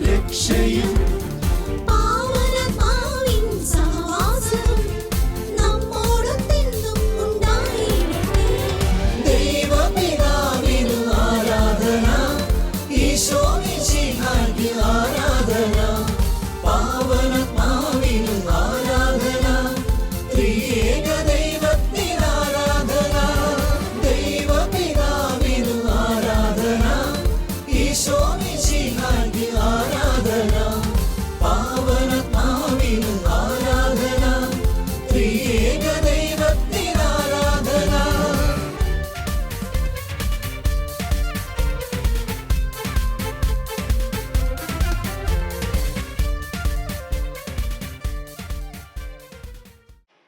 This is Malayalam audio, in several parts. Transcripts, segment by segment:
രക്ഷയും പാവനാത്മാവിൻ സഹവാസവും നമ്മോടൊത്തെന്നും ഉണ്ടായിടട്ടെ. ദൈവപിതാവിനു ആരാധന, ഈശോ മിശിഹായ്ക്ക് ആരാധന, പാവനാത്മാവിനു ആരാധന, ത്രിയേക ദൈവത്തിന് ആരാധന. ദൈവപിതാവിനു ആരാധന, ഈശോ മിശിഹായ്ക്ക് ആരാധന, പാവനാത്മാവിനു ആരാധന, ത്രിയേക ദൈവത്തിന് ആരാധന.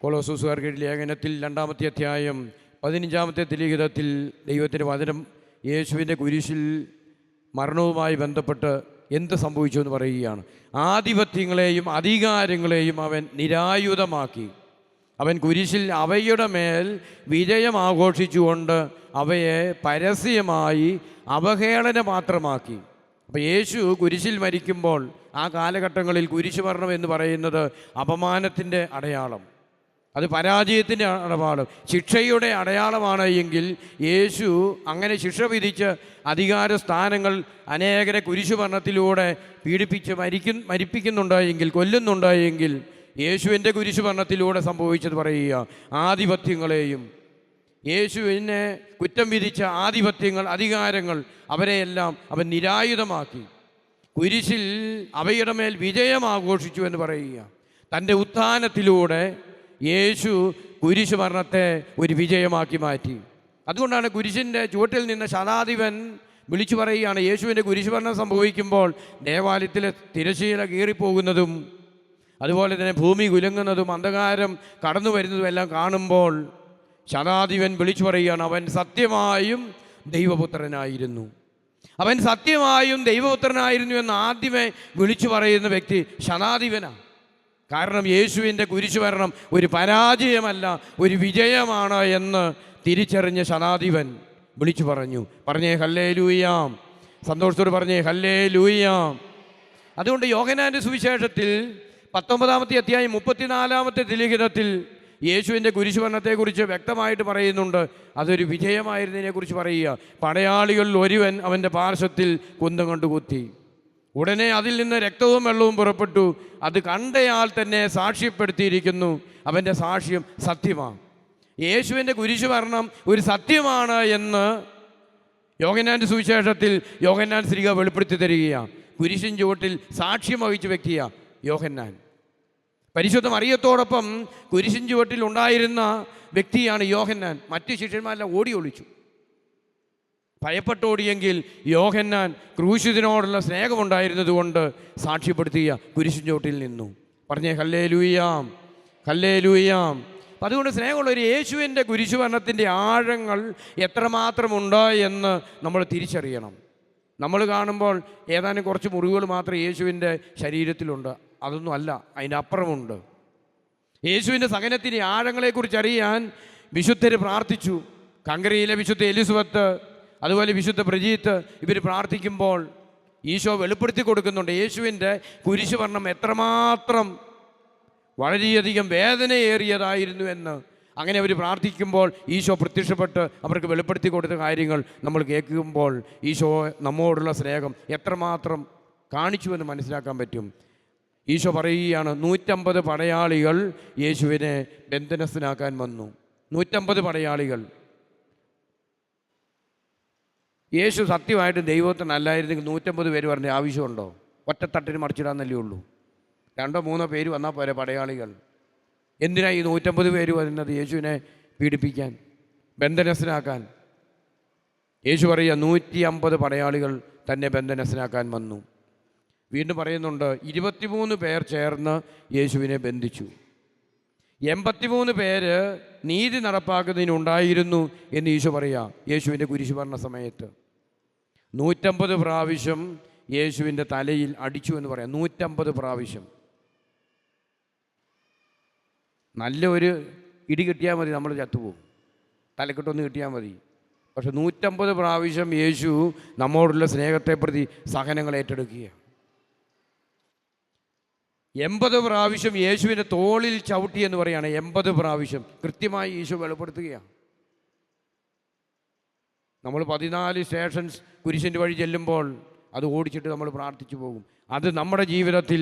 കൊളോസ്സുകാർക്ക് ലേഖനത്തിൽ 2-ാമത്തെ അധ്യായം 15-ാമത്തെ തിലിഖിതത്തിൽ ദൈവത്തിൻ്റെ വചനം യേശുവിൻ്റെ കുരിശിൽ മരണവുമായി ബന്ധപ്പെട്ട് എന്ത് സംഭവിച്ചു എന്ന് പറയുകയാണ്. ആധിപത്യങ്ങളെയും അധികാരങ്ങളെയും അവൻ നിരായുധമാക്കി. അവൻ കുരിശിൽ അവയുടെ മേൽ വിജയം ആഘോഷിച്ചുകൊണ്ട് അവയെ പരസ്യമായി അവഹേളന മാത്രമാക്കി. അപ്പോൾ യേശു കുരിശിൽ മരിക്കുമ്പോൾ ആ കാലഘട്ടങ്ങളിൽ കുരിശ് മരണം എന്ന് പറയുന്നത് അപമാനത്തിൻ്റെ അടയാളം, അത് പരാജയത്തിൻ്റെ അടയാളം, ശിക്ഷയുടെ അടയാളമാണ്. എങ്കിൽ യേശു അങ്ങനെ ശിക്ഷ വിധിച്ച് അധികാര സ്ഥാനങ്ങൾ അനേകരെ കുരിശുമരണത്തിലൂടെ പീഡിപ്പിച്ച് മരിപ്പിക്കുന്നുണ്ടായെങ്കിൽ, കൊല്ലുന്നുണ്ടായെങ്കിൽ യേശുവിൻ്റെ കുരിശുമരണത്തിലൂടെ സംഭവിച്ചത് പറയുക, ആധിപത്യങ്ങളെയും യേശുവിനെ കുറ്റം വിധിച്ച ആധിപത്യങ്ങൾ, അധികാരങ്ങൾ, അവരെയെല്ലാം അവൻ നിരായുധമാക്കി. കുരിശിൽ അവയുടെ മേൽ വിജയം ആഘോഷിച്ചു എന്ന് പറയുക. തൻ്റെ ഉത്ഥാനത്തിലൂടെ യേശു കുരിശ് മരണത്തെ ഒരു വിജയമാക്കി മാറ്റി. അതുകൊണ്ടാണ് കുരിശിൻ്റെ ചുവട്ടിൽ നിന്ന് ശതാധിപൻ വിളിച്ചു പറയുകയാണ്, യേശുവിൻ്റെ കുരിശ് മരണം സംഭവിക്കുമ്പോൾ ദേവാലയത്തിലെ തിരശ്ശീല കീറിപ്പോകുന്നതും അതുപോലെ തന്നെ ഭൂമി കുലുങ്ങുന്നതും അന്ധകാരം കടന്നു വരുന്നതും എല്ലാം കാണുമ്പോൾ ശതാധിപൻ വിളിച്ചു പറയുകയാണ്, അവൻ സത്യമായും ദൈവപുത്രനായിരുന്നു, അവൻ സത്യമായും ദൈവപുത്രനായിരുന്നു എന്ന് ആദ്യമേ വിളിച്ചു പറയുന്ന വ്യക്തി ശതാധിപനാണ്. കാരണം യേശുവിൻ്റെ കുരിശുമരണം ഒരു പരാജയമല്ല, ഒരു വിജയമാണ് എന്ന് തിരിച്ചറിഞ്ഞ ശതാധിപൻ വിളിച്ചു പറഞ്ഞേ ഹല്ലേലൂയാം, സന്തോഷത്തോട് പറഞ്ഞേ ഹല്ലേലൂയാം. അതുകൊണ്ട് യോഹന്നാൻ്റെ സുവിശേഷത്തിൽ 19-ാമത്തെ അധ്യായം 34-ാമത്തെ തിലിഖിതത്തിൽ യേശുവിൻ്റെ കുരിശുമരണത്തെക്കുറിച്ച് വ്യക്തമായിട്ട് പറയുന്നുണ്ട്. അതൊരു വിജയമായിരുന്നതിനെക്കുറിച്ച് പറയുക. പടയാളികളിൽ ഒരുവൻ അവൻ്റെ പാർശ്വത്തിൽ കുന്തം കൊണ്ട് കുത്തി, ഉടനെ അതിൽ നിന്ന് രക്തവും വെള്ളവും പുറപ്പെട്ടു. അത് കണ്ടയാൾ തന്നെ സാക്ഷ്യപ്പെടുത്തിയിരിക്കുന്നു, അവൻ്റെ സാക്ഷ്യം സത്യമാണ്. യേശുവിൻ്റെ കുരിശുമരണം ഒരു സത്യമാണ് എന്ന് യോഹന്നാൻ്റെ സുവിശേഷത്തിൽ യോഹന്നാൻ ശ്രീക വെളിപ്പെടുത്തി തരികയാണ്. കുരിശിൻ ചുവട്ടിൽ സാക്ഷ്യം വഹിച്ച വ്യക്തിയാണ് യോഹന്നാൻ. പരിശുദ്ധ മറിയത്തോടൊപ്പം കുരിശിൻ ചുവട്ടിൽ ഉണ്ടായിരുന്ന വ്യക്തിയാണ് യോഹന്നാൻ. മറ്റ് ശിഷ്യന്മാരെല്ലാം ഓടി ഒളിച്ചു, ഭയപ്പെട്ടോടിയെങ്കിൽ യോഹന്നാൻ ക്രൂശിതനോടുള്ള സ്നേഹമുണ്ടായിരുന്നത് കൊണ്ട് സാക്ഷ്യപ്പെടുത്തിയ കുരിശിൻ ചുവട്ടിൽ നിന്നു. പറഞ്ഞേ ഹല്ലേലൂയാം, ഹല്ലേലൂയാം. അപ്പം അതുകൊണ്ട് സ്നേഹമുള്ളൊരു യേശുവിൻ്റെ കുരിശുമരണത്തിൻ്റെ ആഴങ്ങൾ എത്രമാത്രമുണ്ട് എന്ന് നമ്മൾ തിരിച്ചറിയണം. നമ്മൾ കാണുമ്പോൾ ഏതാനും കുറച്ച് മുറിവുകൾ മാത്രം യേശുവിൻ്റെ ശരീരത്തിലുണ്ട്, അതൊന്നും അല്ല, അതിൻ്റെ അപ്പുറമുണ്ട്. യേശുവിൻ്റെ സഹനത്തിൻ്റെ ആഴങ്ങളെക്കുറിച്ച് അറിയാൻ വിശുദ്ധർ പ്രാർത്ഥിച്ചു. കങ്കരയിലെ വിശുദ്ധ എലിസബത്ത്, അതുപോലെ വിശുദ്ധ പ്രജീത്ത്, ഇവർ പ്രാർത്ഥിക്കുമ്പോൾ ഈശോ വെളിപ്പെടുത്തി കൊടുക്കുന്നുണ്ട് യേശുവിൻ്റെ കുരിശുമരണം എത്രമാത്രം വളരെയധികം വേദനയേറിയതായിരുന്നു എന്ന്. അങ്ങനെ അവർ പ്രാർത്ഥിക്കുമ്പോൾ ഈശോ പ്രത്യക്ഷപ്പെട്ട് അവർക്ക് വെളിപ്പെടുത്തി കൊടുത്ത കാര്യങ്ങൾ നമ്മൾ കേൾക്കുമ്പോൾ ഈശോ നമ്മോടുള്ള സ്നേഹം എത്രമാത്രം കാണിച്ചുവെന്ന് മനസ്സിലാക്കാൻ പറ്റും. ഈശോ പറയുകയാണ്, 150 പടയാളികൾ യേശുവിനെ ബന്ധനസ്ഥനാക്കാൻ വന്നു. 150 പടയാളികൾ. യേശു സത്യമായിട്ടും ദൈവത്തിനല്ലായിരുന്നെങ്കിൽ 150 പേര് പറഞ്ഞ ആവശ്യമുണ്ടോ? ഒറ്റത്തട്ടിന് മറിച്ചിടാന്നല്ലേ ഉള്ളൂ. 2-3 പേര് വന്നാൽ പോരെ പടയാളികൾ. എന്തിനാ ഈ 150 പേര് വരുന്നത്? യേശുവിനെ പീഡിപ്പിക്കാൻ, ബന്ധനസ്ഥനാക്കാൻ. യേശു പറയുക 150 പടയാളികൾ തന്നെ ബന്ധനസ്ഥനാക്കാൻ വന്നു. വീണ്ടും പറയുന്നുണ്ട്, 23 പേർ ചേർന്ന് യേശുവിനെ ബന്ധിച്ചു. 83 പേര് നീതി നടപ്പാക്കുന്നതിനുണ്ടായിരുന്നു എന്ന് ഈശോ പറയാം. യേശുവിൻ്റെ കുരിശുമരണ സമയത്ത് 150 പ്രാവശ്യം യേശുവിൻ്റെ തലയിൽ അടിച്ചു എന്ന് പറയാം. 150 പ്രാവശ്യം. നല്ല ഒരു ഇടി കിട്ടിയാൽ മതി, നമ്മൾ ചത്തുപോകും. തലക്കെട്ടൊന്ന് കിട്ടിയാൽ മതി. പക്ഷെ 150 പ്രാവശ്യം യേശു നമ്മോടുള്ള സ്നേഹത്തെ പ്രതി സഹനങ്ങൾ ഏറ്റെടുക്കുകയാണ്. 80 പ്രാവശ്യം യേശുവിൻ്റെ തോളിൽ ചവിട്ടി എന്ന് പറയുകയാണ്. 80 പ്രാവശ്യം കൃത്യമായി യേശു വെളിപ്പെടുത്തുകയാണ്. നമ്മൾ 14 സ്റ്റേഷൻസ് കുരിശിൻ്റെ വഴി ചെല്ലുമ്പോൾ അത് ഓടിച്ചിട്ട് നമ്മൾ പ്രാർത്ഥിച്ചു പോകും. അത് നമ്മുടെ ജീവിതത്തിൽ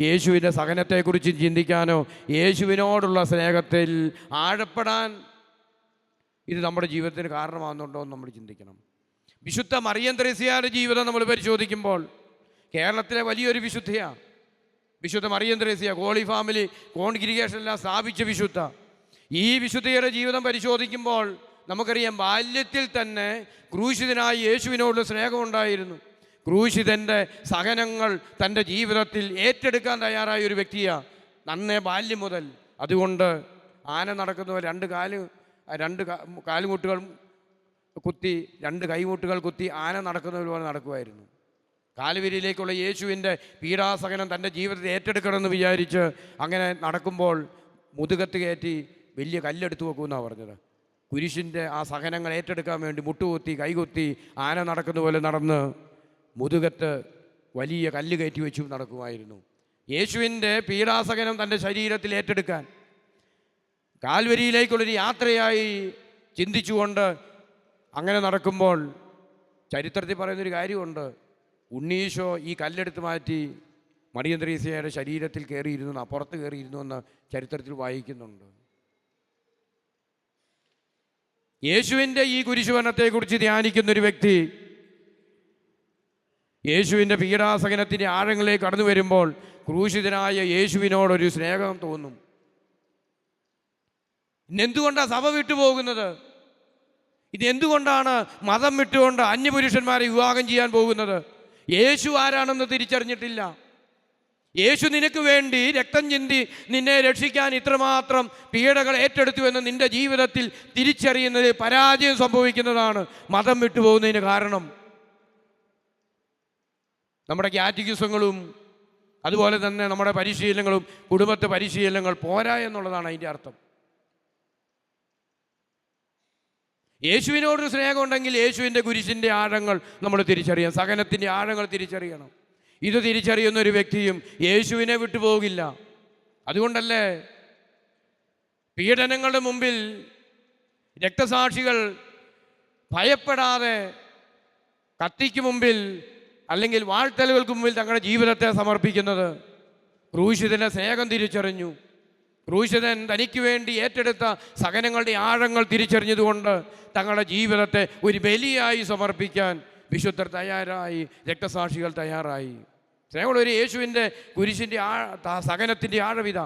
യേശുവിൻ്റെ സഹനത്തെക്കുറിച്ച് ചിന്തിക്കാനോ യേശുവിനോടുള്ള സ്നേഹത്തിൽ ആഴപ്പെടാൻ ഇത് നമ്മുടെ ജീവിതത്തിന് കാരണമാകുന്നുണ്ടോ എന്ന് നമ്മൾ ചിന്തിക്കണം. വിശുദ്ധ മറിയം ത്രേസ്യയുടെ ജീവിതം നമ്മൾ പരിശോധിക്കുമ്പോൾ കേരളത്തിലെ വലിയൊരു വിശുദ്ധയാണ് വിശുദ്ധ മറിയം ത്രേസ്യ. ഹോളി ഫാമിലി കോൺഗ്രിഗേഷനെല്ലാം സ്ഥാപിച്ച വിശുദ്ധ. ഈ വിശുദ്ധയുടെ ജീവിതം പരിശോധിക്കുമ്പോൾ നമുക്കറിയാം, ബാല്യത്തിൽ തന്നെ ക്രൂശിതനായി യേശുവിനോടുള്ള സ്നേഹമുണ്ടായിരുന്നു. ക്രൂശിതൻ്റെ സഹനങ്ങൾ തൻ്റെ ജീവിതത്തിൽ ഏറ്റെടുക്കാൻ തയ്യാറായ ഒരു വ്യക്തിയാണ് നന്നേ ബാല്യം മുതൽ. അതുകൊണ്ട് ആന നടക്കുന്നവർ രണ്ട് കാലുമുട്ടുകൾ കുത്തി 2 കൈമുട്ടുകൾ കുത്തി ആന നടക്കുന്നവർ പോലെ നടക്കുമായിരുന്നു. കാലുവരിയിലേക്കുള്ള യേശുവിൻ്റെ പീഡാസഹനം തൻ്റെ ജീവിതത്തിൽ ഏറ്റെടുക്കണമെന്ന് വിചാരിച്ച് അങ്ങനെ നടക്കുമ്പോൾ മുതുകത്ത് കയറ്റി വലിയ കല്ലെടുത്ത് വെക്കുമെന്നാണ് പറഞ്ഞത്. കുരിശിൻ്റെ ആ സഹനങ്ങൾ ഏറ്റെടുക്കാൻ വേണ്ടി മുട്ടുകുത്തി കൈകുത്തി ആന നടക്കുന്ന പോലെ നടന്ന് മുതുകത്ത് വലിയ കല്ല് കയറ്റി വെച്ചു നടക്കുമായിരുന്നു. യേശുവിൻ്റെ പീഡാസഹനം തൻ്റെ ശരീരത്തിൽ ഏറ്റെടുക്കാൻ കാൽവരിയിലേക്കുള്ളൊരു യാത്രയായി ചിന്തിച്ചുകൊണ്ട് അങ്ങനെ നടക്കുമ്പോൾ ചരിത്രത്തിൽ പറയുന്നൊരു കാര്യമുണ്ട്. ഉണ്ണീശോ ഈ കല്ലെടുത്ത് മാറ്റി മറിയം ത്രേസ്യയുടെ ശരീരത്തിൽ കയറിയിരുന്നു, പുറത്ത് കയറിയിരുന്നു എന്ന് ചരിത്രത്തിൽ വായിക്കുന്നുണ്ട്. യേശുവിൻ്റെ ഈ കുരിശുമരണത്തെക്കുറിച്ച് ധ്യാനിക്കുന്നൊരു വ്യക്തി യേശുവിൻ്റെ പീഡാസഹനത്തിൻ്റെ ആഴങ്ങളിലേക്ക് കടന്നു വരുമ്പോൾ ക്രൂശിതനായ യേശുവിനോടൊരു സ്നേഹം തോന്നും. ഇന്നെന്തുകൊണ്ടാണ് സഭ വിട്ടുപോകുന്നത്? ഇതെന്തുകൊണ്ടാണ് മതം വിട്ടുകൊണ്ട് അന്യപുരുഷന്മാരെ വിവാഹം ചെയ്യാൻ പോകുന്നത്? യേശു ആരാണെന്ന് തിരിച്ചറിഞ്ഞിട്ടില്ല. യേശു നിനക്ക് വേണ്ടി രക്തം ചിന്തി നിന്നെ രക്ഷിക്കാൻ ഇത്രമാത്രം പീഡകൾ ഏറ്റെടുത്തു എന്ന് നിന്റെ ജീവിതത്തിൽ തിരിച്ചറിയുന്നത് പരാജയം സംഭവിക്കുന്നതാണ് മതം വിട്ടുപോകുന്നതിന് കാരണം. നമ്മുടെ ക്യാറ്റഗിസങ്ങളും അതുപോലെ തന്നെ നമ്മുടെ പരിശീലനങ്ങളും കുടുംബത്തെ പരിശീലനങ്ങൾ പോരാ എന്നുള്ളതാണ് അതിൻ്റെ അർത്ഥം. യേശുവിനോടൊരു സ്നേഹം ഉണ്ടെങ്കിൽ യേശുവിൻ്റെ കുരിശിൻ്റെ ആഴങ്ങൾ നമ്മൾ തിരിച്ചറിയണം, സഹനത്തിൻ്റെ ആഴങ്ങൾ തിരിച്ചറിയണം. ഇത് തിരിച്ചറിയുന്നൊരു വ്യക്തിയും യേശുവിനെ വിട്ടുപോകില്ല. അതുകൊണ്ടല്ലേ പീഡനങ്ങളുടെ മുമ്പിൽ രക്തസാക്ഷികൾ ഭയപ്പെടാതെ കത്തിക്ക് മുമ്പിൽ അല്ലെങ്കിൽ വാഴ്ത്തലുകൾക്ക് മുമ്പിൽ തങ്ങളുടെ ജീവിതത്തെ സമർപ്പിക്കുന്നത്? ക്രൂശിതൻ്റെ സ്നേഹം തിരിച്ചറിഞ്ഞു. ക്രൂശിതൻ തനിക്ക് വേണ്ടി ഏറ്റെടുത്ത സഹനങ്ങളുടെ ആഴങ്ങൾ തിരിച്ചറിഞ്ഞതുകൊണ്ട് തങ്ങളുടെ ജീവിതത്തെ ഒരു ബലിയായി സമർപ്പിക്കാൻ വിശുദ്ധർ തയ്യാറായി, രക്തസാക്ഷികൾ തയ്യാറായി. സ്നേഹമുള്ളൊരു യേശുവിൻ്റെ കുരിശിൻ്റെ സഹനത്തിൻ്റെ ആഴവിധ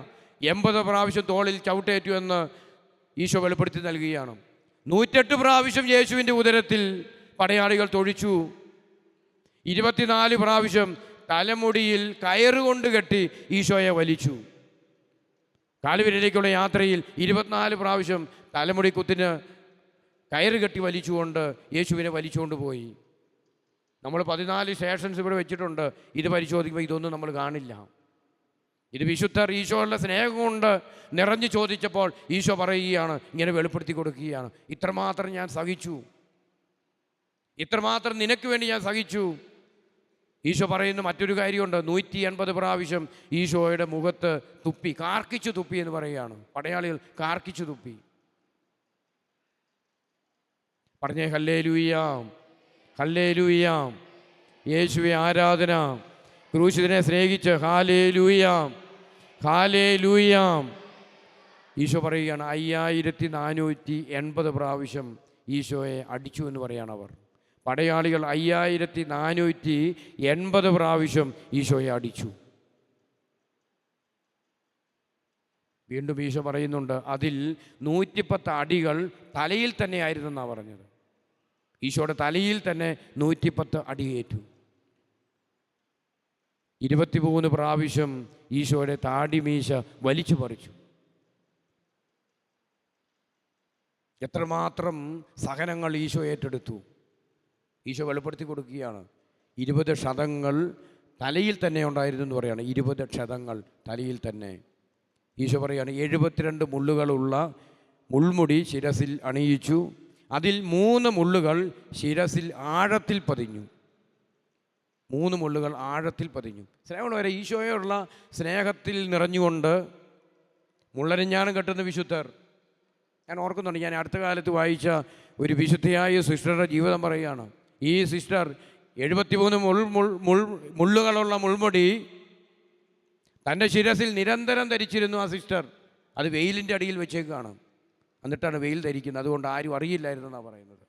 80 പ്രാവശ്യം തോളിൽ ചവിട്ടേറ്റു എന്ന് ഈശോ വെളിപ്പെടുത്തി നൽകുകയാണ്. 108 പ്രാവശ്യം യേശുവിൻ്റെ ഉദരത്തിൽ പടയാളികൾ തൊഴിച്ചു. 24 പ്രാവശ്യം തലമുടിയിൽ കയറുകൊണ്ട് കെട്ടി ഈശോയെ വലിച്ചു. കാലുവരിയിലേക്കുള്ള യാത്രയിൽ 24 പ്രാവശ്യം തലമുടി കുത്തിന് കയറ് കെട്ടി വലിച്ചുകൊണ്ട് യേശുവിനെ വലിച്ചുകൊണ്ട് പോയി. നമ്മൾ 14 സ്റ്റേഷൻസ് ഇവിടെ വെച്ചിട്ടുണ്ട്. ഇത് പരിശോധിക്കുമ്പോൾ ഇതൊന്നും നമ്മൾ കാണില്ല. ഇത് വിശുദ്ധർ ഈശോയുള്ള സ്നേഹം കൊണ്ട് നിറഞ്ഞു ചോദിച്ചപ്പോൾ ഈശോ പറയുകയാണ്, ഇങ്ങനെ വെളിപ്പെടുത്തി കൊടുക്കുകയാണ്, ഇത്രമാത്രം ഞാൻ സഹിച്ചു, ഇത്രമാത്രം നിനക്ക് വേണ്ടി ഞാൻ സഹിച്ചു. ഈശോ പറയുന്ന മറ്റൊരു കാര്യമുണ്ട്. 180 പ്രാവശ്യം ഈശോയുടെ മുഖത്ത് തുപ്പി, കാർക്കിച്ചു തുപ്പി എന്ന് പറയുകയാണ്. പടയാളികൾ കാർക്കിച്ചു തുപ്പി. പറഞ്ഞേ ഹല്ലേലൂയാം, ഹല്ലേലൂയാം, യേശുവേ ആരാധന. ക്രൂശിതനെ സ്നേഹിച്ച് ഹല്ലേലൂയാം, ഹല്ലേലൂയാം. ഈശോ പറയുകയാണ് 5480 പ്രാവശ്യം ഈശോയെ അടിച്ചു എന്ന് പറയുകയാണ് അവർ. പടയാളികൾ 5480 പ്രാവശ്യം ഈശോയെ അടിച്ചു. വീണ്ടും ഈശോ പറയുന്നുണ്ട്, അതിൽ 110 അടികൾ തലയിൽ തന്നെ ആയിരുന്നെന്നാണ് പറഞ്ഞത്. ഈശോയുടെ തലയിൽ തന്നെ 110 അടിയേറ്റു. 23 പ്രാവശ്യം ഈശോയുടെ താടിമീശ വലിച്ചു പറിച്ചു. എത്രമാത്രം സഹനങ്ങൾ ഈശോ ഏറ്റെടുത്തു. ഈശോ വെളിപ്പെടുത്തി കൊടുക്കുകയാണ്. 20 ക്ഷതങ്ങൾ തലയിൽ തന്നെ ഉണ്ടായിരുന്നു എന്ന് പറയുകയാണ്. 20 ക്ഷതങ്ങൾ തലയിൽ തന്നെ. ഈശോ പറയുകയാണ് 72 മുള്ളുകളുള്ള മുൾമുടി ശിരസിൽ അണിയിച്ചു. അതിൽ 3 മുള്ളുകൾ ശിരസിൽ ആഴത്തിൽ പതിഞ്ഞു. 3 മുള്ളുകൾ ആഴത്തിൽ പതിഞ്ഞു. സ്നേഹമുള്ളവരെ, ഈശോയോടുള്ള സ്നേഹത്തിൽ നിറഞ്ഞുകൊണ്ട് മുള്ളരിഞ്ഞാണം കെട്ടുന്ന വിശുദ്ധർ. ഞാൻ ഓർക്കുന്നുണ്ട്, ഞാൻ അടുത്ത കാലത്ത് വായിച്ച ഒരു വിശുദ്ധയായ സിസ്റ്ററുടെ ജീവിതം പറയുകയാണ്. ഈ സിസ്റ്റർ 73 മുള്ളുകളുള്ള മുൾമുടി തൻ്റെ ശിരസിൽ നിരന്തരം ധരിച്ചിരുന്നു. ആ സിസ്റ്റർ അത് വെയിലിൻ്റെ അടിയിൽ വെച്ചേക്കാണ്. എന്നിട്ടാണ് വെയിൽ ധരിക്കുന്നത്. അതുകൊണ്ട് ആരും അറിയില്ലായിരുന്നെന്നാണ് പറയുന്നത്.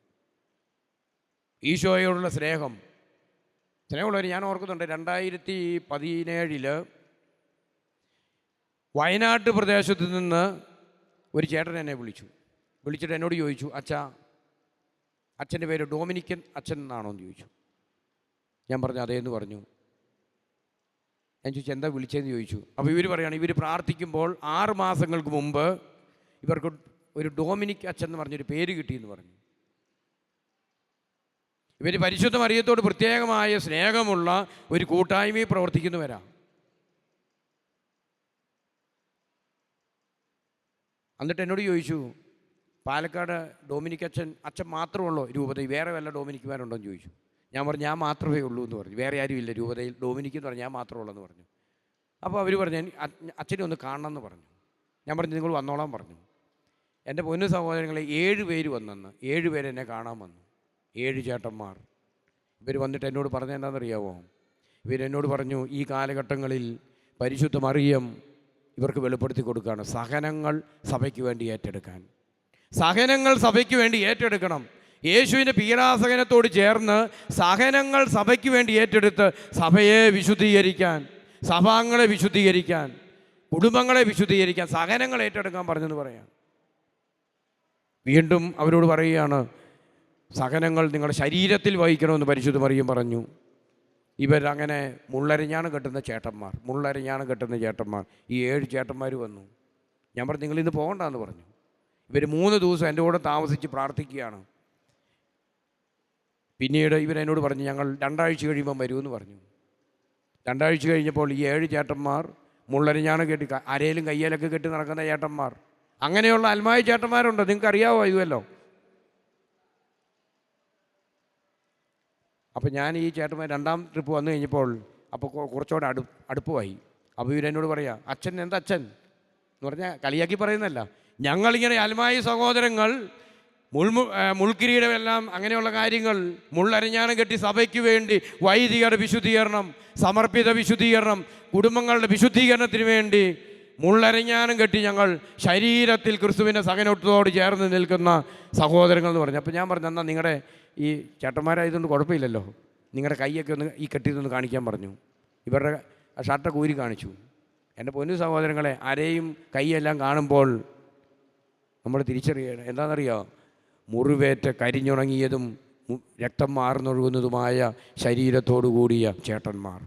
ഈശോയോടുള്ള സ്നേഹമുള്ളവർ, ഞാൻ ഓർക്കുന്നുണ്ട് 2017 വയനാട്ട് പ്രദേശത്ത് നിന്ന് ഒരു ചേട്ടൻ എന്നെ വിളിച്ചിട്ട് എന്നോട് ചോദിച്ചു, അച്ഛൻ്റെ പേര് ഡൊമിനിക്കൻ അച്ഛൻ എന്നാണോ എന്ന് ചോദിച്ചു. ഞാൻ പറഞ്ഞു അതേന്ന് പറഞ്ഞു. ഞാൻ ചോദിച്ചു എന്താ വിളിച്ചതെന്ന് ചോദിച്ചു. അപ്പോൾ ഇവർ പറയുകയാണ്, ഇവർ പ്രാർത്ഥിക്കുമ്പോൾ 6 മാസങ്ങൾക്ക് മുമ്പ് ഇവർക്ക് ഒരു ഡൊമിനിക് അച്ഛൻ എന്ന് പറഞ്ഞൊരു പേര് കിട്ടിയെന്ന് പറഞ്ഞു. ഇവർ പരിശുദ്ധ മറിയത്തോട് പ്രത്യേകമായ സ്നേഹമുള്ള ഒരു കൂട്ടായ്മയിൽ പ്രവർത്തിക്കുന്നവരാ. എന്നിട്ട് എന്നോട് ചോദിച്ചു, പാലക്കാട് ഡൊമിനിക് അച്ഛൻ മാത്രമുള്ളൂ രൂപതയിൽ, വേറെ വല്ല ഡൊമിനിക്കുമാരുണ്ടോ എന്ന് ചോദിച്ചു. ഞാൻ പറഞ്ഞു ഞാൻ മാത്രമേ ഉള്ളൂ എന്ന് പറഞ്ഞു. വേറെ ആരും ഇല്ല രൂപതയിൽ, ഡൊമിനിക്ക് എന്ന് പറഞ്ഞു ഞാൻ മാത്രമേ ഉള്ളൂ എന്ന് പറഞ്ഞു. അപ്പോൾ അവർ പറഞ്ഞു അച്ഛനെ ഒന്ന് കാണണമെന്ന് പറഞ്ഞു. ഞാൻ പറഞ്ഞു നിങ്ങൾ വന്നോളാൻ പറഞ്ഞു. എൻ്റെ പൊന്നു സഹോദരങ്ങളെ 7 പേര് വന്നെന്ന്, 7 പേര് എന്നെ കാണാൻ വന്നു. 7 ചേട്ടന്മാർ. ഇവർ വന്നിട്ട് എന്നോട് പറഞ്ഞത് എന്താണെന്നറിയാമോ? ഇവരെന്നോട് പറഞ്ഞു, ഈ കാലഘട്ടങ്ങളിൽ പരിശുദ്ധ മറിയം ഇവർക്ക് വെളിപ്പെടുത്തി കൊടുക്കുകയാണ് സഹനങ്ങൾ സഭയ്ക്ക് വേണ്ടി ഏറ്റെടുക്കാൻ. സഹനങ്ങൾ സഭയ്ക്ക് വേണ്ടി ഏറ്റെടുക്കണം. യേശുവിൻ്റെ പീഡാസഹനത്തോട് ചേർന്ന് സഹനങ്ങൾ സഭയ്ക്ക് വേണ്ടി ഏറ്റെടുത്ത് സഭയെ വിശുദ്ധീകരിക്കാൻ, സഭാംഗങ്ങളെ വിശുദ്ധീകരിക്കാൻ, കുടുംബങ്ങളെ വിശുദ്ധീകരിക്കാൻ സഹനങ്ങൾ ഏറ്റെടുക്കാൻ പറഞ്ഞെന്ന് പറയാം. വീണ്ടും അവരോട് പറയുകയാണ്, സഹനങ്ങൾ നിങ്ങളുടെ ശരീരത്തിൽ വഹിക്കണമെന്ന് പരിശുദ്ധ മറിയം പറഞ്ഞു. ഇവരങ്ങനെ മുള്ളരിഞ്ഞാണ് കെട്ടുന്ന ചേട്ടന്മാർ ഈ 7 ചേട്ടന്മാർ വന്നു. ഞാൻ പറഞ്ഞു നിങ്ങളിന്ന് പോകണ്ടെന്ന് പറഞ്ഞു. ഇവർ 3 ദിവസം എൻ്റെ കൂടെ താമസിച്ച് പ്രാർത്ഥിക്കുകയാണ്. പിന്നീട് ഇവരെന്നോട് പറഞ്ഞു ഞങ്ങൾ 2 ആഴ്ച കഴിയുമ്പം വരുമെന്ന് പറഞ്ഞു. 2 ആഴ്ച കഴിഞ്ഞപ്പോൾ ഈ 7 ചേട്ടന്മാർ മുള്ളരിഞ്ഞാണ് കെട്ടി അരയിലും കയ്യിലൊക്കെ കെട്ടി നടക്കുന്ന ചേട്ടന്മാർ, അങ്ങനെയുള്ള അൽമായ ചേട്ടന്മാരുണ്ട്. നിങ്ങൾക്ക് അറിയാവോ ഇതുവല്ലോ? അപ്പോൾ ഞാൻ ഈ ചേട്ടന്മാർ 2ാം ട്രിപ്പ് വന്നു കഴിഞ്ഞപ്പോൾ അപ്പോൾ കുറച്ചുകൂടെ അടുപ്പമായി. അപ്പോൾ ഇവരെന്നോട് പറയാം, അച്ഛൻ എന്താ അച്ഛൻ എന്ന് പറഞ്ഞാൽ കളിയാക്കി പറയുന്നല്ല, ഞങ്ങളിങ്ങനെ അൽമായ സഹോദരങ്ങൾ മുൾക്കിരീടമെല്ലാം അങ്ങനെയുള്ള കാര്യങ്ങൾ മുള്ളരിഞ്ഞാണം കെട്ടി സഭയ്ക്ക് വേണ്ടി വൈദികരുടെ വിശുദ്ധീകരണം, സമർപ്പിത വിശുദ്ധീകരണം, കുടുംബങ്ങളുടെ വിശുദ്ധീകരണത്തിന് വേണ്ടി മുള്ളരിഞ്ഞാണം കെട്ടി ഞങ്ങൾ ശരീരത്തിൽ ക്രിസ്തുവിൻ്റെ സഹനത്തോട് ചേർന്ന് നിൽക്കുന്ന സഹോദരങ്ങൾ എന്ന് പറഞ്ഞു. അപ്പോൾ ഞാൻ പറഞ്ഞു എന്നാൽ നിങ്ങളുടെ ഈ ചേട്ടന്മാരായതുകൊണ്ട് കുഴപ്പമില്ലല്ലോ, നിങ്ങളുടെ കൈയൊക്കെ ഒന്ന് ഈ കെട്ടിയതൊന്ന് കാണിക്കാൻ പറഞ്ഞു. ഇവരുടെ ഷർട്ടൊക്കെ ഊരി കാണിച്ചു. എൻ്റെ പൊന്നു സഹോദരങ്ങളെ, അരയും കൈയെല്ലാം കാണുമ്പോൾ നമ്മൾ തിരിച്ചറിയണം എന്താണെന്നറിയോ? മുറിവേറ്റ കരിഞ്ഞുണങ്ങിയതും രക്തം മാർന്നൊഴുകുന്നതുമായ ശരീരത്തോടു കൂടിയ ചേട്ടന്മാർ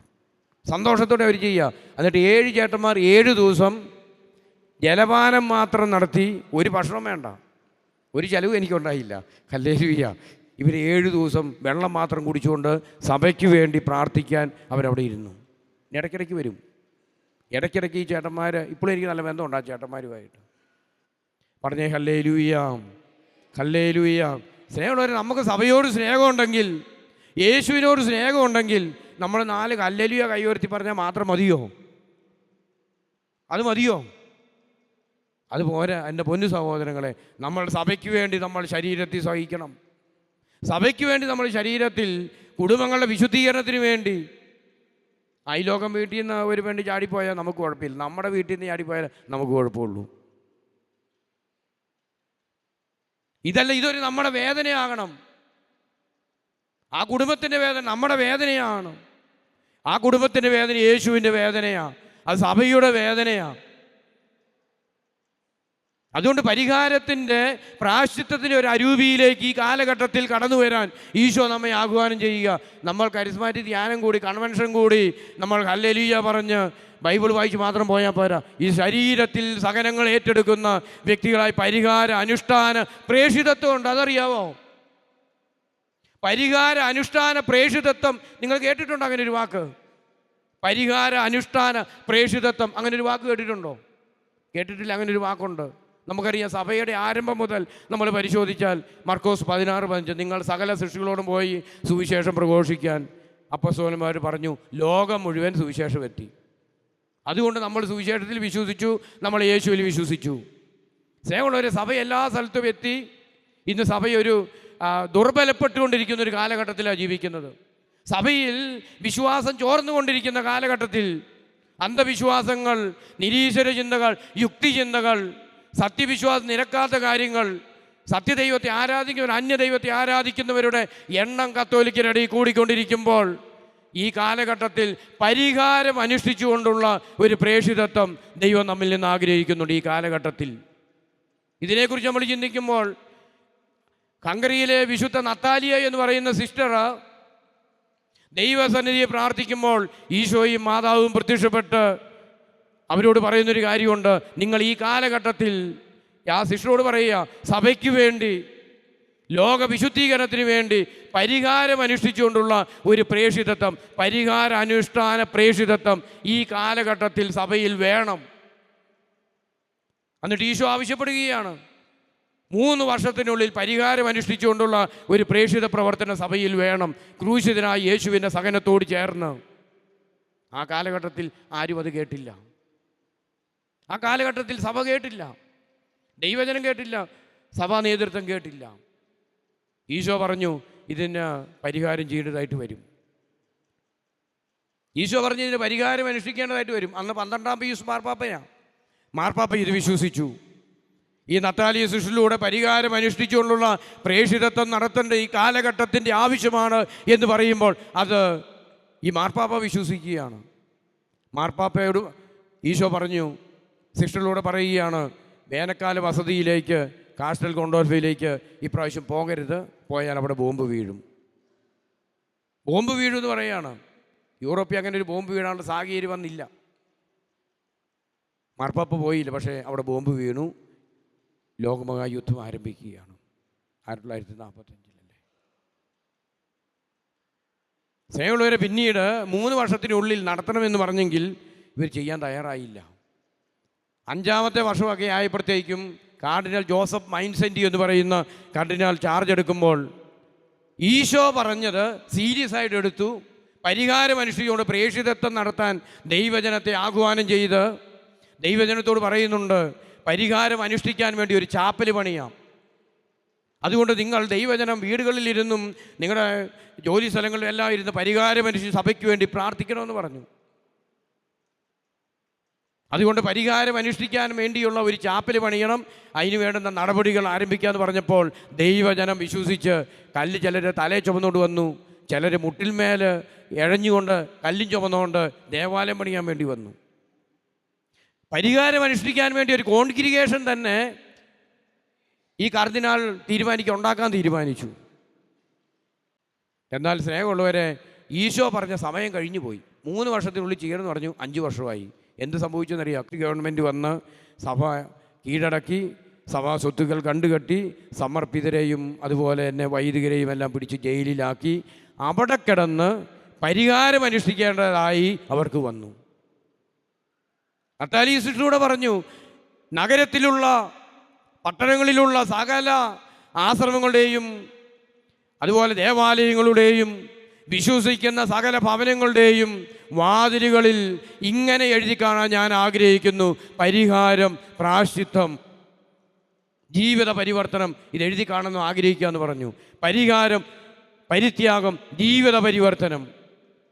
സന്തോഷത്തോടെ അവർ ചെയ്യുക. എന്നിട്ട് 7 ചേട്ടന്മാർ 7 ദിവസം ജലപാനം മാത്രം നടത്തി, ഒരു ഭക്ഷണം വേണ്ട, ഒരു ചെലവും എനിക്കുണ്ടായില്ല. ഹല്ലേലൂയ. ഇവർ 7 ദിവസം വെള്ളം മാത്രം കുടിച്ചുകൊണ്ട് സഭയ്ക്ക് വേണ്ടി പ്രാർത്ഥിക്കാൻ അവരവിടെ ഇരുന്നു. ഇടയ്ക്കിടയ്ക്ക് വരും. ഇടയ്ക്കിടയ്ക്ക് ഈ ചേട്ടന്മാർ, ഇപ്പോഴും എനിക്ക് നല്ല ബന്ധമുണ്ട് ആ ചേട്ടന്മാരുമായിട്ട്. പറഞ്ഞേ ഹല്ലേലൂയ, ഹല്ലേലൂയ. സ്നേഹമുള്ളവർ, നമുക്ക് സഭയോട് സ്നേഹമുണ്ടെങ്കിൽ, യേശുവിനോട് സ്നേഹമുണ്ടെങ്കിൽ നമ്മൾ 4 ഹല്ലേലൂയ കൈയുയർത്തി പറഞ്ഞാൽ മാത്രം മതിയോ? അത് മതിയോ? അതുപോലെ എൻ്റെ പൊന്നു സഹോദരങ്ങളെ, നമ്മൾ സഭയ്ക്ക് വേണ്ടി നമ്മൾ ശരീരത്തിൽ സഹിക്കണം. സഭയ്ക്ക് വേണ്ടി നമ്മൾ ശരീരത്തിൽ കുടുംബങ്ങളുടെ വിശുദ്ധീകരണത്തിന് വേണ്ടി. അയലോകം വീട്ടിൽ നിന്ന് ഒരു വേണ്ടി ചാടിപ്പോയാൽ നമുക്ക് കുഴപ്പമില്ല, നമ്മുടെ വീട്ടിൽ നിന്ന് ചാടിപ്പോയാൽ നമുക്ക് കുഴപ്പമുള്ളൂ. ഇതൊരു നമ്മുടെ വേദനയാകണം. ആ കുടുംബത്തിൻ്റെ വേദന നമ്മുടെ വേദനയാണ്. ആ കുടുംബത്തിൻ്റെ വേദന യേശുവിൻ്റെ വേദനയാണ്, അത് സഭയുടെ വേദനയാണ്. അതുകൊണ്ട് പരിഹാരത്തിൻ്റെ പ്രായശ്ചിത്തത്തിൻ്റെ ഒരു അരൂപിയിലേക്ക് ഈ കാലഘട്ടത്തിൽ കടന്നു വരാൻ ഈശോ നമ്മെ ആഹ്വാനം ചെയ്യുക. നമ്മൾ കരിസ്മാറ്റിക് ധ്യാനം കൂടി, കൺവെൻഷൻ കൂടി, നമ്മൾ ഹല്ലേലൂയ പറഞ്ഞ് ബൈബിൾ വായിച്ച് മാത്രം പോയാൽ പോരാ. ഈ ശരീരത്തിൽ സഹനങ്ങൾ ഏറ്റെടുക്കുന്ന വ്യക്തികളായി പരിഹാര അനുഷ്ഠാന പ്രേഷിതത്വം ഉണ്ട്. അതറിയാവോ? പരിഹാര അനുഷ്ഠാന പ്രേഷിതത്വം നിങ്ങൾ കേട്ടിട്ടുണ്ടോ? അങ്ങനെ ഒരു വാക്ക്, പരിഹാര അനുഷ്ഠാന പ്രേഷിതത്വം, അങ്ങനെ ഒരു വാക്ക് കേട്ടിട്ടുണ്ടോ? കേട്ടിട്ടില്ല. അങ്ങനെ ഒരു വാക്കുണ്ട്. നമുക്കറിയാം സഭയുടെ ആരംഭം മുതൽ നമ്മൾ പരിശോധിച്ചാൽ മർക്കോസ് 16:15 നിങ്ങൾ സകല സൃഷ്ടികളോടും പോയി സുവിശേഷം പ്രഘോഷിക്കാൻ അപ്പോസ്തലന്മാർ പറഞ്ഞു. ലോകം മുഴുവൻ സുവിശേഷം എത്തി. അതുകൊണ്ട് നമ്മൾ സുവിശേഷത്തിൽ വിശ്വസിച്ചു, നമ്മൾ യേശുവിൽ വിശ്വസിച്ചു. സ്നേഹമുള്ളവരെ, സഭ എല്ലാ സ്ഥലത്തും എത്തി. ഇന്ന് സഭയൊരു ദുർബലപ്പെട്ടുകൊണ്ടിരിക്കുന്ന ഒരു കാലഘട്ടത്തിലാണ് ജീവിക്കുന്നത്. സഭയിൽ വിശ്വാസം ചോർന്നുകൊണ്ടിരിക്കുന്ന കാലഘട്ടത്തിൽ അന്ധവിശ്വാസങ്ങൾ, നിരീശ്വര ചിന്തകൾ, യുക്തിചിന്തകൾ, സത്യവിശ്വാസം നിരക്കാത്ത കാര്യങ്ങൾ, സത്യദൈവത്തെ ആരാധിക്കുന്നവർ അന്യദൈവത്തെ ആരാധിക്കുന്നവരുടെ എണ്ണം കത്തോലിക്കരുടെ കൂടിക്കൊണ്ടിരിക്കുമ്പോൾ ഈ കാലഘട്ടത്തിൽ പരിഹാരം അനുഷ്ഠിച്ചുകൊണ്ടുള്ള ഒരു പ്രേഷിതത്വം ദൈവം നമ്മിൽ നിന്ന് ആഗ്രഹിക്കുന്നുണ്ട്. ഈ കാലഘട്ടത്തിൽ ഇതിനെക്കുറിച്ച് നമ്മൾ ചിന്തിക്കുമ്പോൾ ഹംഗറിയിലെ വിശുദ്ധ നത്താലിയ എന്ന് പറയുന്ന സിസ്റ്റർ ദൈവസന്നിധിയെ പ്രാർത്ഥിക്കുമ്പോൾ ഈശോയും മാതാവും പ്രത്യക്ഷപ്പെട്ട് അവരോട് പറയുന്നൊരു കാര്യമുണ്ട്. നിങ്ങൾ ഈ കാലഘട്ടത്തിൽ ആ സിസ്റ്ററോട് പറയുക, സഭയ്ക്ക് വേണ്ടി, ലോക വിശുദ്ധീകരണത്തിന് വേണ്ടി പരിഹാരം അനുഷ്ഠിച്ചുകൊണ്ടുള്ള ഒരു പ്രേഷിതത്വം, പരിഹാര അനുഷ്ഠാന പ്രേഷിതത്വം ഈ കാലഘട്ടത്തിൽ സഭയിൽ വേണം. എന്നിട്ട് ഈശോ ആവശ്യപ്പെടുകയാണ്, 3 വർഷത്തിനുള്ളിൽ പരിഹാരം അനുഷ്ഠിച്ചുകൊണ്ടുള്ള ഒരു പ്രേഷിത പ്രവർത്തന സഭയിൽ വേണം, ക്രൂശിതനായ യേശുവിൻ്റെ സഹനത്തോട് ചേർന്ന്. ആ കാലഘട്ടത്തിൽ ആരും അത് കേട്ടില്ല. ആ കാലഘട്ടത്തിൽ സഭ കേട്ടില്ല, ദൈവജനം കേട്ടില്ല, സഭാ നേതൃത്വം കേട്ടില്ല. ഈശോ പറഞ്ഞു ഇതിന് പരിഹാരം ചെയ്യേണ്ടതായിട്ട് വരും. ഈശോ പറഞ്ഞു ഇതിന് പരിഹാരം അനുഷ്ഠിക്കേണ്ടതായിട്ട് വരും. അന്ന് 12-ാം പീയൂസ് മാർപ്പാപ്പയാണ്. മാർപ്പാപ്പ ഇത് വിശ്വസിച്ചു. ഈ നത്താലിയ ശിശുവിലൂടെ പരിഹാരം അനുഷ്ഠിച്ചുകൊണ്ടുള്ള പ്രേഷിതത്വം നടത്തേണ്ട ഈ കാലഘട്ടത്തിൻ്റെ ആവശ്യമാണ് എന്ന് പറയുമ്പോൾ അത് ഈ മാർപ്പാപ്പ വിശ്വസിക്കുകയാണ്. മാർപ്പാപ്പയോട് ഈശോ പറഞ്ഞു, സിസ്റ്ററിലൂടെ പറയുകയാണ്, വേനൽക്കാല വസതിയിലേക്ക്, കാസ്റ്റൽ കൊണ്ടോൽഫയിലേക്ക് ഇപ്രാവശ്യം പോകരുത്, പോയാൽ അവിടെ ബോംബ് വീഴും. ബോംബ് വീഴുമെന്ന് പറയുകയാണ്. യൂറോപ്പിൽ അങ്ങനെ ഒരു ബോംബ് വീഴാനുള്ള സാഹചര്യം വന്നില്ല. മാർപ്പാപ്പ പോയില്ല, പക്ഷേ അവിടെ ബോംബ് വീണു. ലോകമഹായുദ്ധം ആരംഭിക്കുകയാണ്. 1945 സ്നേഹമുള്ളവരെ, പിന്നീട് 3 വർഷത്തിനുള്ളിൽ നടത്തണമെന്ന് പറഞ്ഞെങ്കിൽ ഇവർ ചെയ്യാൻ തയ്യാറായില്ല. 5-ാമത്തെ വർഷമൊക്കെ ആയപ്പോഴത്തേക്കും കാർഡിനൽ ജോസഫ് മൈൻസെൻറ്റി എന്ന് പറയുന്ന കാർഡിനൽ ചാർജ് എടുക്കുമ്പോൾ ഈശോ പറഞ്ഞത് സീരിയസ് ആയിട്ട് എടുത്തു. പരിഹാരം അനുഷ്ഠിച്ചുകൊണ്ട് പ്രേഷിതത്വം നടത്താൻ ദൈവജനത്തെ ആഹ്വാനം ചെയ്ത് ദൈവജനത്തോട് പറയുന്നുണ്ട്, പരിഹാരം അനുഷ്ഠിക്കാൻ വേണ്ടി ഒരു ചാപ്പൽ പണിയാം. അതുകൊണ്ട് നിങ്ങൾ ദൈവജനം വീടുകളിലിരുന്നും നിങ്ങളുടെ ജോലി സ്ഥലങ്ങളിലെല്ലാം ഇരുന്ന് പരിഹാരം അനുഷ്ഠിച്ച് സഭയ്ക്ക് വേണ്ടി പ്രാർത്ഥിക്കണമെന്ന് പറഞ്ഞു. അതുകൊണ്ട് പരിഹാരം അനുഷ്ഠിക്കാൻ വേണ്ടിയുള്ള ഒരു ചാപ്പൽ പണിയണം, അതിന് വേണ്ടുന്ന നടപടികൾ ആരംഭിക്കാമെന്ന് പറഞ്ഞപ്പോൾ ദൈവജനം വിശ്വസിച്ച് കല്ല് ചിലർ തലയെ ചുമന്നുകൊണ്ട് വന്നു, ചിലർ മുട്ടിൽമേൽ ഇഴഞ്ഞുകൊണ്ട് കല്ലും ചുമന്നുകൊണ്ട് ദേവാലയം പണിയാൻ വേണ്ടി വന്നു. പരിഹാരം അനുഷ്ഠിക്കാൻ വേണ്ടി ഒരു കോൺഗ്രിഗേഷൻ തന്നെ ഈ കർദിനാൾ ഉണ്ടാക്കാൻ തീരുമാനിച്ചു. എന്നാൽ സ്നേഹമുള്ളവരെ, ഈശോ പറഞ്ഞ സമയം കഴിഞ്ഞു പോയി. 3 വർഷത്തിനുള്ളിൽ ചെയ്യണമെന്ന് പറഞ്ഞു, 5 വർഷമായി. എന്ത് സംഭവിച്ചെന്നറിയാം? ഗവൺമെൻറ് വന്ന് സഭ കീഴടക്കി, സഭാ സ്വത്തുക്കൾ കണ്ടുകെട്ടി, സമർപ്പിതരെയും അതുപോലെ തന്നെ വൈദികരെയും എല്ലാം പിടിച്ച് ജയിലിലാക്കി അവിടെ കിടന്ന് പരിഹാരം അനുഷ്ഠിക്കേണ്ടതായി അവർക്ക് വന്നു. നത്താലിയ സിസ്റ്ററിലൂടെ പറഞ്ഞു, നഗരത്തിലുള്ള പട്ടണങ്ങളിലുള്ള സകല ആശ്രമങ്ങളുടെയും അതുപോലെ ദേവാലയങ്ങളുടെയും വിശ്വസിക്കുന്ന സകല ഭവനങ്ങളുടെയും വാതിലുകളിൽ ഇങ്ങനെ എഴുതി കാണാൻ ഞാൻ ആഗ്രഹിക്കുന്നു, പരിഹാരം, പ്രായശ്ചിത്തം, ജീവിത പരിവർത്തനം. ഇത് എഴുതി കാണുന്നു ആഗ്രഹിക്കുക എന്ന് പറഞ്ഞു. പരിഹാരം, പരിത്യാഗം, ജീവിത പരിവർത്തനം.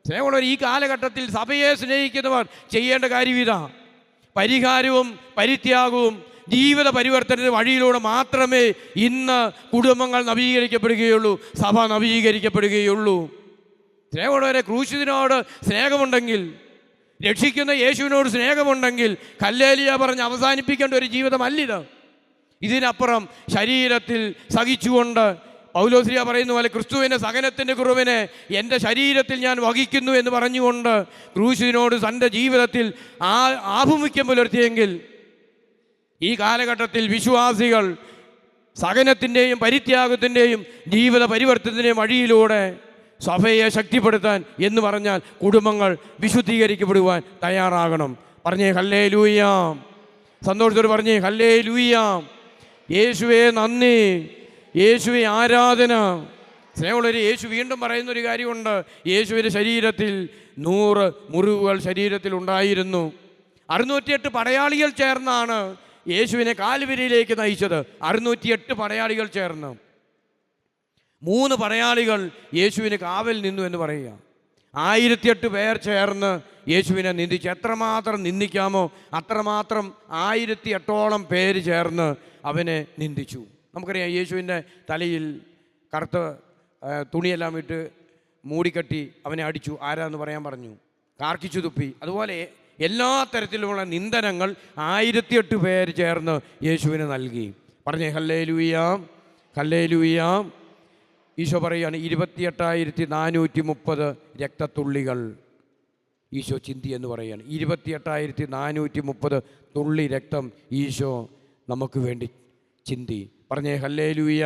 സ്നേഹമുള്ളവർ, ഈ കാലഘട്ടത്തിൽ സഭയെ സ്നേഹിക്കുന്നവർ ചെയ്യേണ്ട കാര്യം ഇതാ. പരിഹാരവും പരിത്യാഗവും ജീവിത പരിവർത്തനത്തിന് വഴിയിലൂടെ മാത്രമേ ഇന്ന് കുടുംബങ്ങൾ നവീകരിക്കപ്പെടുകയുള്ളൂ, സഭ നവീകരിക്കപ്പെടുകയുള്ളൂ. സ്നേഹമുള്ളവരെ, ക്രൂശിതനോട് സ്നേഹമുണ്ടെങ്കിൽ, രക്ഷിക്കുന്ന യേശുവിനോട് സ്നേഹമുണ്ടെങ്കിൽ ഹല്ലേലൂയ പറഞ്ഞ് അവസാനിപ്പിക്കേണ്ട ഒരു ജീവിതമല്ലിത്. ഇതിനപ്പുറം ശരീരത്തിൽ സഹിച്ചുകൊണ്ട് പൗലോസ്ലീഹ പറയുന്ന പോലെ ക്രിസ്തുവിൻ്റെ സഹനത്തിൻ്റെ കുറവിനെ എൻ്റെ ശരീരത്തിൽ ഞാൻ വഹിക്കുന്നു എന്ന് പറഞ്ഞുകൊണ്ട് ക്രൂശിനോട് തൻ്റെ ജീവിതത്തിൽ ആഭിമുഖ്യം പുലർത്തിയെങ്കിൽ ഈ കാലഘട്ടത്തിൽ വിശ്വാസികൾ സഹനത്തിൻ്റെയും പരിത്യാഗത്തിൻ്റെയും ജീവിത പരിവർത്തനത്തിൻ്റെയും വഴിയിലൂടെ സഭയെ ശക്തിപ്പെടുത്താൻ എന്ന് പറഞ്ഞാൽ കുടുംബങ്ങൾ വിശുദ്ധീകരിക്കപ്പെടുവാൻ തയ്യാറാകണം. പറഞ്ഞേ ഹല്ലേലൂയ. സന്തോഷത്തോട് പറഞ്ഞേ ഹല്ലേലൂയ. യേശുവേ നന്ദി, യേശുവേ ആരാധന. സ്നേഹമുള്ളവരെ, യേശു വീണ്ടും പറയുന്നൊരു കാര്യമുണ്ട്. യേശുവിൻ്റെ ശരീരത്തിൽ 100 മുറിവുകൾ ശരീരത്തിൽ ഉണ്ടായിരുന്നു. 608 പടയാളികൾ ചേർന്നാണ് യേശുവിനെ കാൽവരിയിലേക്ക് നയിച്ചത്. 608 പടയാളികൾ ചേർന്ന്. 3 പടയാളികൾ യേശുവിന് കാവൽ നിന്നു എന്ന് പറയുക. 1008 പേർ ചേർന്ന് യേശുവിനെ നിന്ദിച്ചു. എത്രമാത്രം നിന്ദിക്കാമോ അത്രമാത്രം 1008ഓളം പേര് ചേർന്ന് അവനെ നിന്ദിച്ചു. നമുക്കറിയാം, യേശുവിൻ്റെ തലയിൽ കറുത്ത തുണിയെല്ലാം ഇട്ട് മൂടിക്കെട്ടി അവനെ അടിച്ചു. ആരാന്ന് പറയാൻ പറഞ്ഞു, കാർക്കിച്ചു തുപ്പി. അതുപോലെ എല്ലാ തരത്തിലുമുള്ള നിന്ദനങ്ങൾ 1008 പേര് ചേർന്ന് യേശുവിന് നൽകി. പറഞ്ഞേ ഹല്ലേലൂയ, ഹല്ലേലൂയ. ഈശോ പറയുകയാണ്, 28,430 രക്തത്തുള്ളികൾ ഈശോ ചിന്തി എന്ന് പറയുകയാണ്. 28,430 തുള്ളി രക്തം ഈശോ നമുക്ക് വേണ്ടി ചിന്തി. പറഞ്ഞേ ഹല്ലേലൂയ.